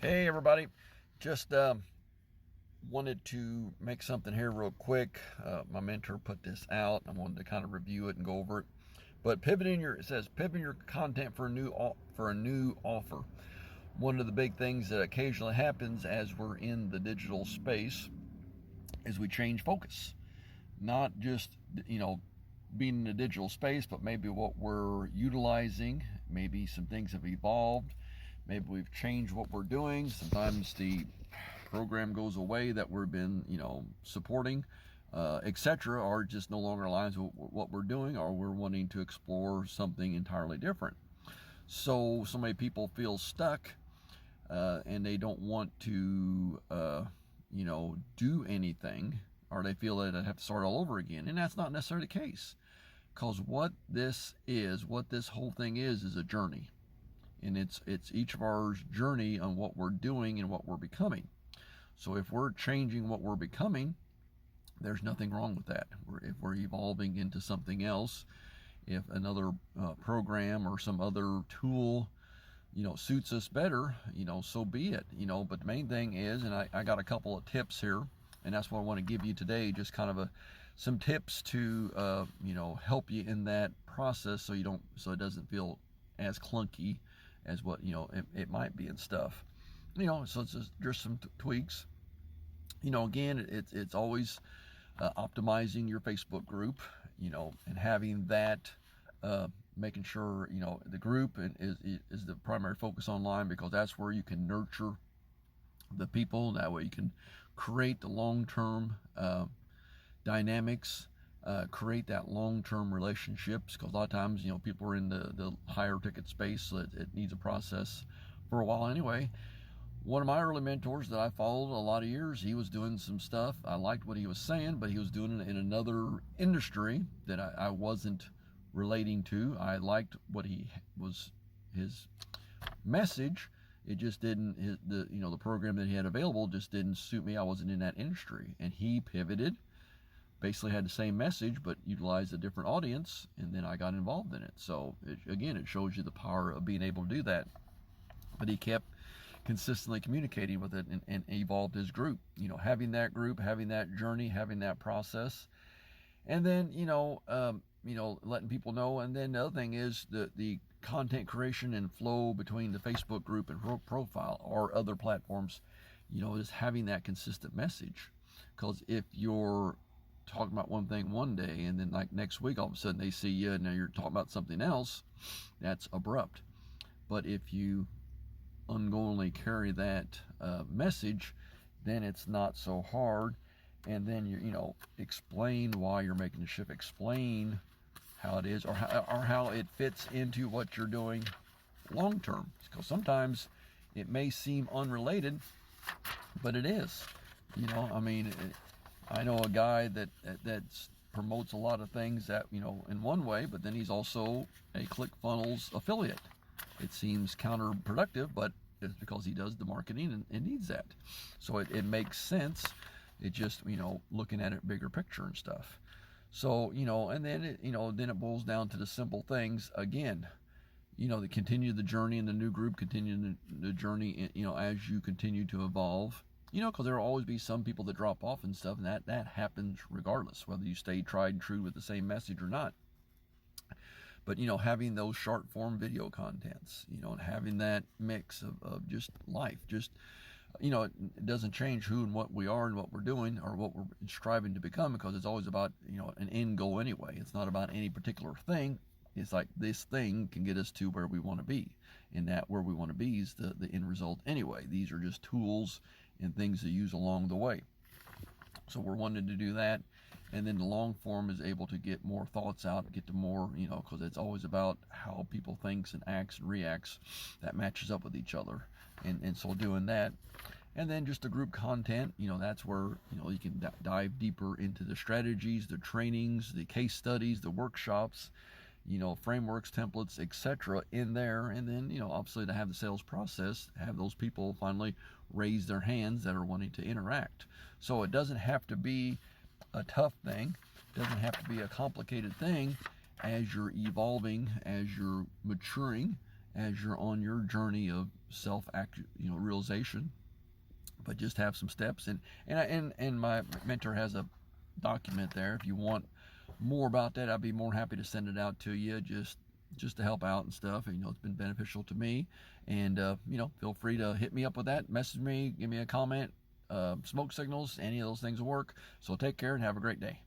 Hey everybody, just wanted to make something here real quick. My mentor put this out. I wanted to kind of review it and go over it. But it says pivoting your content for a new offer. One of the big things that occasionally happens as we're in the digital space is we change focus. Not just being in a digital space, but maybe what we're utilizing. Maybe some things have evolved. Maybe we've changed what we're doing. Sometimes the program goes away that we've been, supporting, etc., or just no longer aligns with what we're doing, or we're wanting to explore something entirely different. So many people feel stuck, and they don't want to, do anything, or they feel that they have to start all over again. And that's not necessarily the case. Because what this whole thing is a journey. And it's each of our journey on what we're doing and what we're becoming. So if we're changing what we're becoming, there's nothing wrong with that. If we're evolving into something else, if another program or some other tool, suits us better, so be it. But the main thing is, and I got a couple of tips here, and that's what I want to give you today. Just kind of some tips to help you in that process, so it doesn't feel as clunky as what it might be and stuff. So it's just some tweaks. Again, it's always optimizing your Facebook group, and having that, making sure the group is the primary focus online, because that's where you can nurture the people. That way you can create the long-term dynamics, create that long-term relationships, because a lot of times people are in the higher ticket space, so it needs a process for a while anyway. One of my early mentors that I followed a lot of years, he was doing some stuff. I liked what he was saying, but he was doing it in another industry that I wasn't relating to. I liked what his message. It just didn't, the program that he had available just didn't suit me. I wasn't in that industry. And he pivoted, basically had the same message, but utilized a different audience, and then I got involved in it. So again, it shows you the power of being able to do that. But he kept consistently communicating with it, and evolved his group. Having that group, having that journey, having that process, and then letting people know. And then the other thing is the content creation and flow between the Facebook group and profile or other platforms. Is having that consistent message. Because if you're talking about one thing one day, and then like next week all of a sudden they see you and now you're talking about something else, that's abrupt. But if you ongoingly carry that message, then it's not so hard. And then you explain why you're making the shift, explain how it is, or how it fits into what you're doing long term. Because sometimes it may seem unrelated, but it is. I know a guy that promotes a lot of things that in one way, but then he's also a ClickFunnels affiliate. It seems counterproductive, but it's because he does the marketing and needs that. So it makes sense. It just, looking at it bigger picture and stuff. So, and then it boils down to the simple things again. To continue the journey in the new group, continue the journey, as you continue to evolve. Because there will always be some people that drop off and stuff, and that happens regardless, whether you stay tried and true with the same message or not. But having those short form video contents, and having that mix of just life, just it doesn't change who and what we are and what we're doing or what we're striving to become, because it's always about an end goal anyway. It's not about any particular thing. It's like this thing can get us to where we want to be, and that where we want to be is the end result anyway. These are just tools and things to use along the way. So we're wanting to do that. And then the long form is able to get more thoughts out, get to more, because it's always about how people thinks and acts and reacts that matches up with each other. And so doing that. And then just the group content, that's where, you can dive deeper into the strategies, the trainings, the case studies, the workshops, frameworks, templates, etc. in there. And then, obviously to have the sales process, have those people finally raise their hands that are wanting to interact. So it doesn't have to be a tough thing. It doesn't have to be a complicated thing. As you're evolving, as you're maturing, as you're on your journey of realization. But just have some steps, and my mentor has a document there. If you want more about that, I'd be more than happy to send it out to you, just to help out and stuff. And it's been beneficial to me. And feel free to hit me up with that, message me, give me a comment. Smoke signals, any of those things will work. So take care and have a great day.